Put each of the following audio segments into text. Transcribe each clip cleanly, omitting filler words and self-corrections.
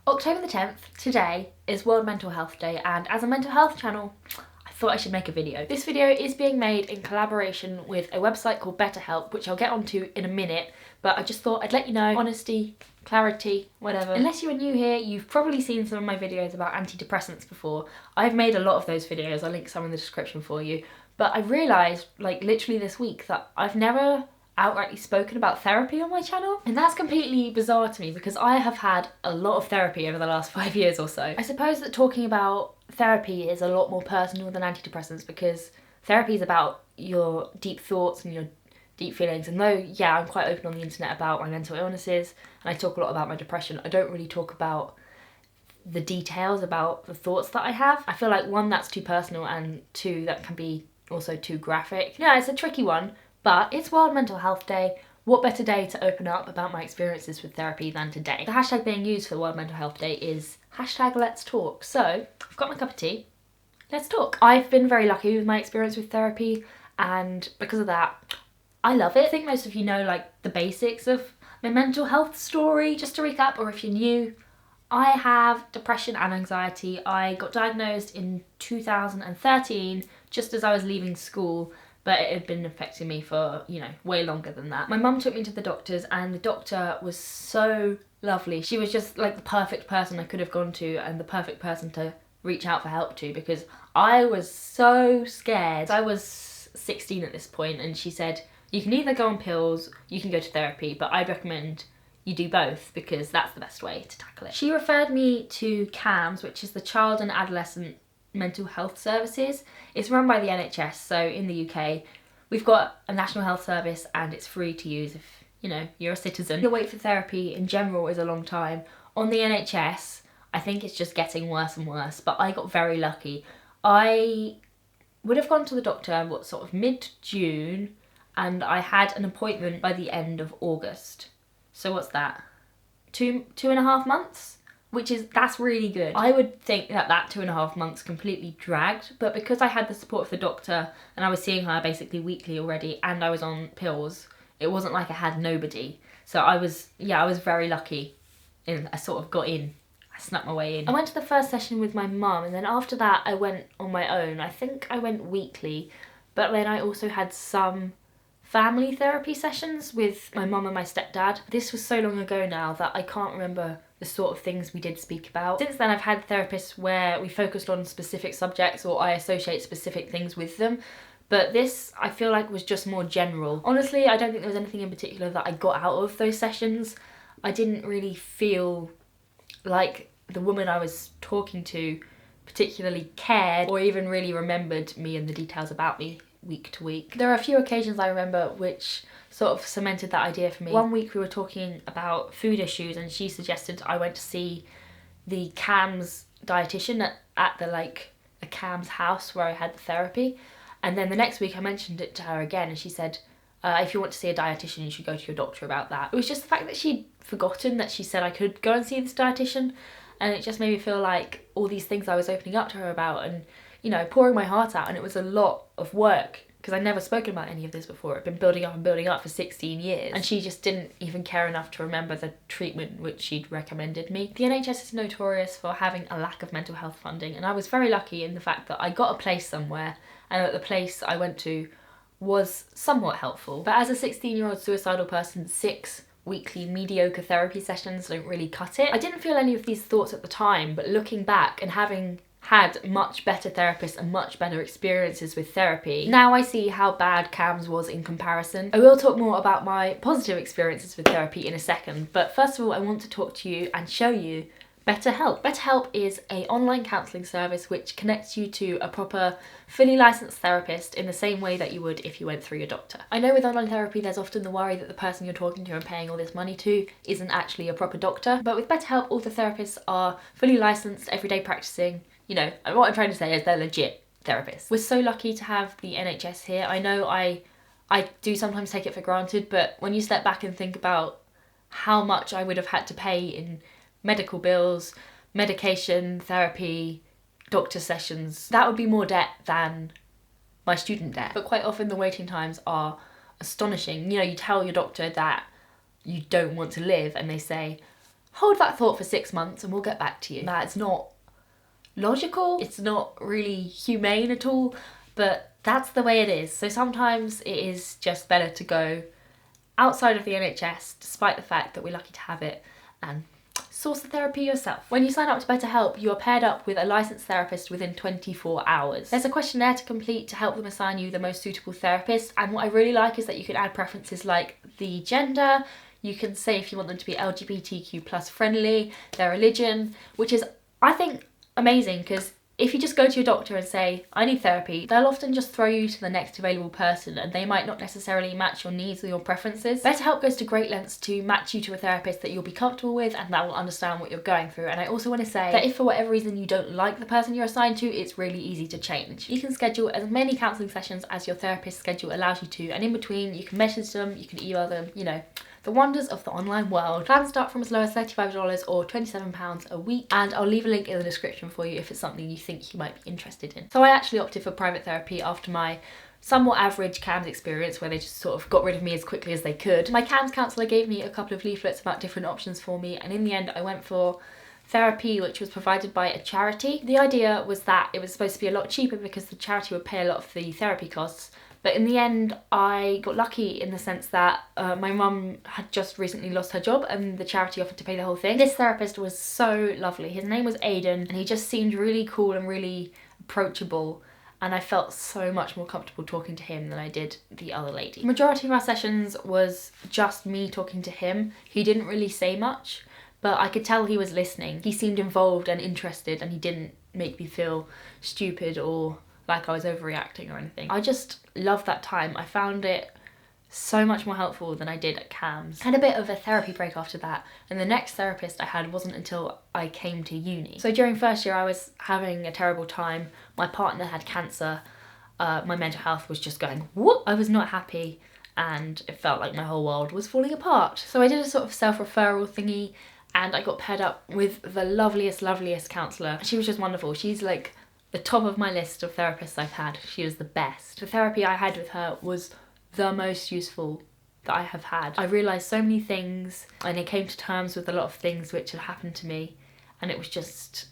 October the 10th, today, is World Mental Health Day, and as a mental health channel, I thought I should make a video. This video is being made in collaboration with a website called BetterHelp, which I'll get onto in a minute, but I just thought I'd let you know, honesty, clarity, whatever. Unless you are new here, you've probably seen some of my videos about antidepressants before. I've made a lot of those videos, I'll link some in the description for you, but I realised, like literally this week, that I've never outrightly spoken about therapy on my channel, and that's completely bizarre to me because I have had a lot of therapy over the last 5 years or so. I suppose that talking about therapy is a lot more personal than antidepressants because therapy is about your deep thoughts and your deep feelings, and though yeah, I'm quite open on the internet about my mental illnesses and I talk a lot about my depression, I don't really talk about the details about the thoughts that I have. I feel like one, that's too personal, and two, that can be also too graphic. Yeah, it's a tricky one. But it's World Mental Health Day. What better day to open up about my experiences with therapy than today? The hashtag being used for World Mental Health Day is #Let's Talk. So I've got my cup of tea. Let's talk. I've been very lucky with my experience with therapy, and because of that, I love it. I think most of you know like the basics of my mental health story. Just to recap, or if you're new, I have depression and anxiety. I got diagnosed in 2013, just as I was leaving school, but it had been affecting me for, you know, way longer than that. My mum took me to the doctors, and the doctor was so lovely. She was just like the perfect person I could have gone to and the perfect person to reach out for help to, because I was so scared. I was 16 at this point, and she said, you can either go on pills, you can go to therapy, but I'd recommend you do both because that's the best way to tackle it. She referred me to CAMS, which is the Child and Adolescent Mental Health Services. It's run by the NHS, so in the UK we've got a National Health Service and it's free to use if, you know, you're a citizen. The wait for therapy in general is a long time. On the NHS, I think it's just getting worse and worse, but I got very lucky. I would have gone to the doctor, sort of mid-June, and I had an appointment by the end of August. So what's that? Two and a half months? That's really good. I would think that 2.5 months completely dragged, but because I had the support of the doctor and I was seeing her basically weekly already and I was on pills, it wasn't like I had nobody. So I was very lucky. I sort of got in. I snuck my way in. I went to the first session with my mum, and then after that I went on my own. I think I went weekly, but then I also had some family therapy sessions with my mum and my stepdad. This was so long ago now that I can't remember the sort of things we did speak about. Since then I've had therapists where we focused on specific subjects or I associate specific things with them, but this I feel like was just more general. Honestly, I don't think there was anything in particular that I got out of those sessions. I didn't really feel like the woman I was talking to particularly cared or even really remembered me and the details about me week to week. There are a few occasions I remember which sort of cemented that idea for me. One week we were talking about food issues and she suggested I went to see the CAMS dietitian at the CAMS house where I had the therapy, and then the next week I mentioned it to her again and she said, if you want to see a dietitian you should go to your doctor about that. It was just the fact that she'd forgotten that she said I could go and see this dietitian, and it just made me feel like all these things I was opening up to her about and, you know, pouring my heart out, and it was a lot of work because I'd never spoken about any of this before. It'd been building up and building up for 16 years, and she just didn't even care enough to remember the treatment which she'd recommended me. The NHS is notorious for having a lack of mental health funding, and I was very lucky in the fact that I got a place somewhere and that the place I went to was somewhat helpful. But as a 16-year-old suicidal person, 6 weekly mediocre therapy sessions don't really cut it. I didn't feel any of these thoughts at the time, but looking back and having had much better therapists and much better experiences with therapy, now I see how bad CAMS was in comparison. I will talk more about my positive experiences with therapy in a second, but first of all I want to talk to you and show you BetterHelp. BetterHelp is an online counselling service which connects you to a proper, fully licensed therapist in the same way that you would if you went through your doctor. I know with online therapy there's often the worry that the person you're talking to and paying all this money to isn't actually a proper doctor, but with BetterHelp all the therapists are fully licensed, everyday practicing. You know, what I'm trying to say is they're legit therapists. We're so lucky to have the NHS here. I know I do sometimes take it for granted, but when you step back and think about how much I would have had to pay in medical bills, medication, therapy, doctor sessions, that would be more debt than my student debt. But quite often the waiting times are astonishing. You know, you tell your doctor that you don't want to live and they say, hold that thought for 6 months and we'll get back to you. That's not logical, it's not really humane at all, but that's the way it is. So sometimes it is just better to go outside of the NHS, despite the fact that we're lucky to have it, and source the therapy yourself. When you sign up to BetterHelp, you are paired up with a licensed therapist within 24 hours. There's a questionnaire to complete to help them assign you the most suitable therapist, and what I really like is that you can add preferences like the gender, you can say if you want them to be LGBTQ plus friendly, their religion, which is, I think, amazing, because if you just go to your doctor and say, I need therapy, they'll often just throw you to the next available person, and they might not necessarily match your needs or your preferences. BetterHelp goes to great lengths to match you to a therapist that you'll be comfortable with and that will understand what you're going through. And I also want to say that if for whatever reason you don't like the person you're assigned to, it's really easy to change. You can schedule as many counselling sessions as your therapist's schedule allows you to, and in between you can message them, you can email them, you know, the wonders of the online world. Plans start from as low as $35 or £27 a week, and I'll leave a link in the description for you if it's something you think you might be interested in. So I actually opted for private therapy after my somewhat average CAMS experience, where they just sort of got rid of me as quickly as they could. My CAMS counsellor gave me a couple of leaflets about different options for me, and in the end I went for therapy which was provided by a charity. The idea was that it was supposed to be a lot cheaper because the charity would pay a lot of the therapy costs. But in the end, I got lucky in the sense that my mum had just recently lost her job and the charity offered to pay the whole thing. This therapist was so lovely. His name was Aidan, and he just seemed really cool and really approachable. And I felt so much more comfortable talking to him than I did the other lady. The majority of our sessions was just me talking to him. He didn't really say much, but I could tell he was listening. He seemed involved and interested, and he didn't make me feel stupid or like I was overreacting or anything. I just loved that time. I found it so much more helpful than I did at CAMS. I had a bit of a therapy break after that, and the next therapist I had wasn't until I came to uni. So during first year I was having a terrible time. My partner had cancer. My mental health was just going whoop. I was not happy, and it felt like my whole world was falling apart. So I did a sort of self-referral thingy, and I got paired up with the loveliest counsellor. She was just wonderful. She's like the top of my list of therapists I've had. She was the best. The therapy I had with her was the most useful that I have had. I realised so many things, and I came to terms with a lot of things which had happened to me, and it was just,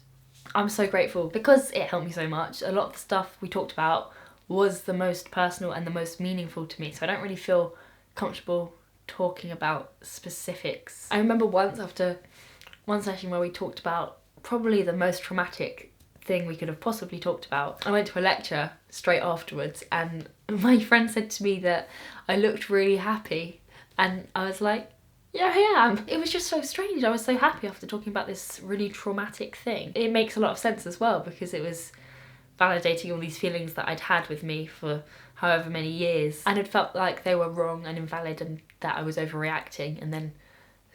I'm so grateful because it helped me so much. A lot of the stuff we talked about was the most personal and the most meaningful to me, so I don't really feel comfortable talking about specifics. I remember once after one session where we talked about probably the most traumatic thing we could have possibly talked about. I went to a lecture straight afterwards, and my friend said to me that I looked really happy, and I was like, yeah, I am. It was just so strange. I was so happy after talking about this really traumatic thing. It makes a lot of sense as well, because it was validating all these feelings that I'd had with me for however many years, and it felt like they were wrong and invalid and that I was overreacting. And then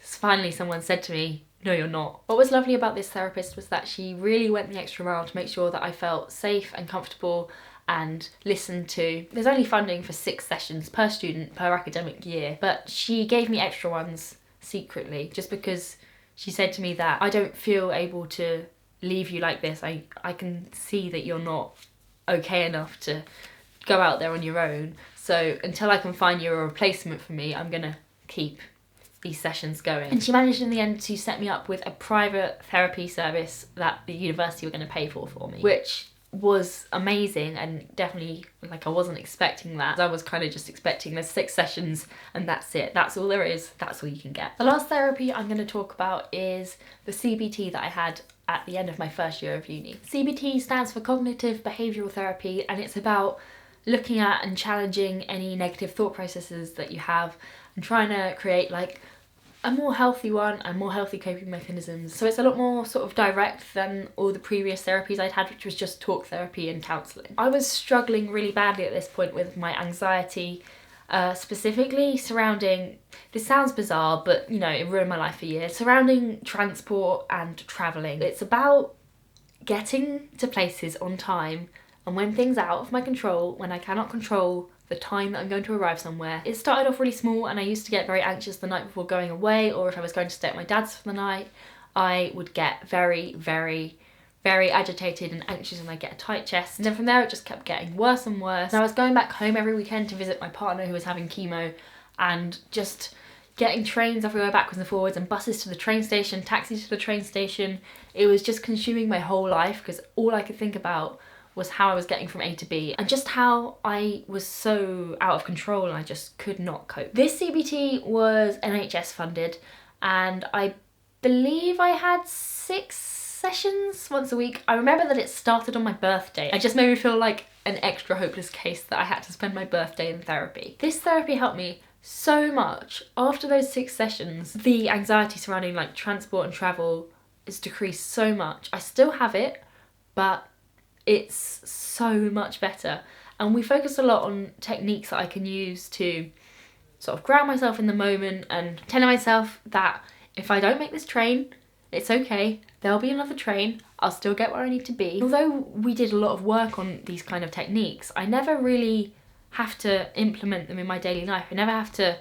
finally someone said to me, no, you're not. What was lovely about this therapist was that she really went the extra mile to make sure that I felt safe and comfortable and listened to. There's only funding for 6 sessions per student per academic year, but she gave me extra ones secretly just because she said to me that I don't feel able to leave you like this. I can see that you're not okay enough to go out there on your own. So until I can find you a replacement for me, I'm gonna keep these sessions going. And she managed in the end to set me up with a private therapy service that the university were going to pay for me, which was amazing, and definitely, like, I wasn't expecting that. I was kind of just expecting there's 6 sessions and that's it. That's all there is. That's all you can get. The last therapy I'm going to talk about is the CBT that I had at the end of my first year of uni. CBT stands for Cognitive Behavioural Therapy, and it's about looking at and challenging any negative thought processes that you have and trying to create like a more healthy one and more healthy coping mechanisms. So it's a lot more sort of direct than all the previous therapies I'd had, which was just talk therapy and counselling. I was struggling really badly at this point with my anxiety, specifically surrounding, this sounds bizarre, but you know, it ruined my life for years, surrounding transport and travelling. It's about getting to places on time, and when things are out of my control, when I cannot control the time that I'm going to arrive somewhere. It started off really small, and I used to get very anxious the night before going away, or if I was going to stay at my dad's for the night, I would get very agitated and anxious, and I'd get a tight chest. And then from there it just kept getting worse and worse. And I was going back home every weekend to visit my partner who was having chemo, and just getting trains everywhere backwards and forwards, and buses to the train station, taxis to the train station. It was just consuming my whole life because all I could think about was how I was getting from A to B and just how I was so out of control and I just could not cope. This CBT was NHS funded and I believe I had 6 sessions once a week. I remember that it started on my birthday. It just made me feel like an extra hopeless case that I had to spend my birthday in therapy. This therapy helped me so much. After those 6 sessions, the anxiety surrounding like transport and travel is decreased so much. I still have it, but it's so much better. And we focused a lot on techniques that I can use to sort of ground myself in the moment and telling myself that if I don't make this train, it's okay, there'll be another train, I'll still get where I need to be. Although we did a lot of work on these kind of techniques, I never really have to implement them in my daily life. I never have to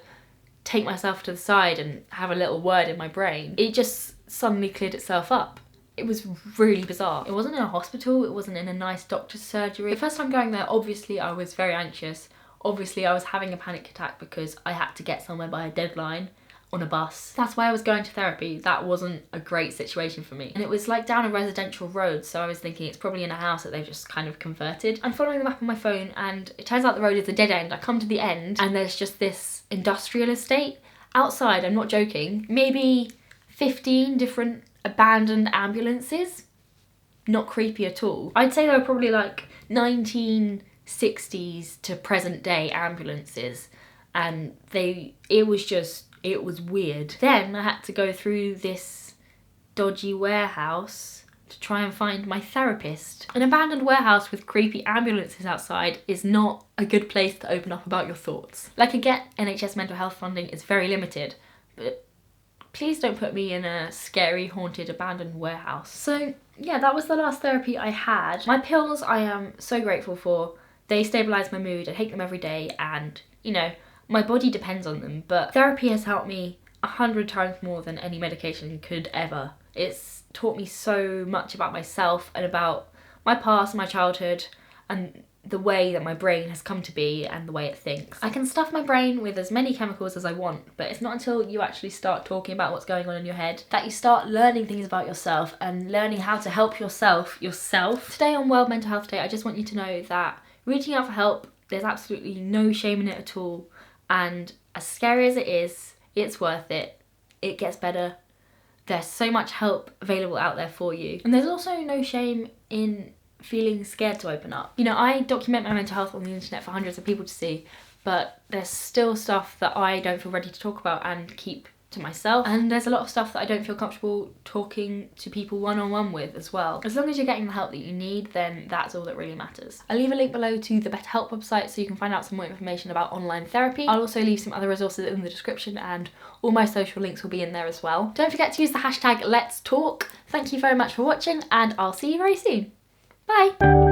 take myself to the side and have a little word in my brain. It just suddenly cleared itself up. It was really bizarre. It wasn't in a hospital, it wasn't in a nice doctor's surgery. The first time going there, obviously I was very anxious. Obviously I was having a panic attack because I had to get somewhere by a deadline on a bus. That's why I was going to therapy. That wasn't a great situation for me. And it was like down a residential road, so I was thinking it's probably in a house that they've just kind of converted. I'm following the map on my phone and it turns out the road is a dead end. I come to the end and there's just this industrial estate. Outside, I'm not joking, maybe 15 different abandoned ambulances. Not creepy at all. I'd say they were probably like 1960s to present day ambulances, and it was weird. Then I had to go through this dodgy warehouse to try and find my therapist. An abandoned warehouse with creepy ambulances outside is not a good place to open up about your thoughts. Like, I get NHS mental health funding is very limited, but please don't put me in a scary, haunted, abandoned warehouse. So yeah, that was the last therapy I had. My pills I am so grateful for. They stabilise my mood. I take them every day and, you know, my body depends on them, but therapy has helped me 100 times more than any medication could ever. It's taught me so much about myself and about my past, my childhood, and the way that my brain has come to be and the way it thinks. I can stuff my brain with as many chemicals as I want, but it's not until you actually start talking about what's going on in your head that you start learning things about yourself and learning how to help yourself. Today on World Mental Health Day, I just want you to know that reaching out for help, there's absolutely no shame in it at all. And as scary as it is, it's worth it. It gets better. There's so much help available out there for you. And there's also no shame in feeling scared to open up. You know, I document my mental health on the internet for hundreds of people to see, but there's still stuff that I don't feel ready to talk about and keep to myself. And there's a lot of stuff that I don't feel comfortable talking to people one-on-one with as well. As long as you're getting the help that you need, then that's all that really matters. I'll leave a link below to the BetterHelp website so you can find out some more information about online therapy. I'll also leave some other resources in the description and all my social links will be in there as well. Don't forget to use the hashtag Let's Talk. Thank you very much for watching and I'll see you very soon. Bye!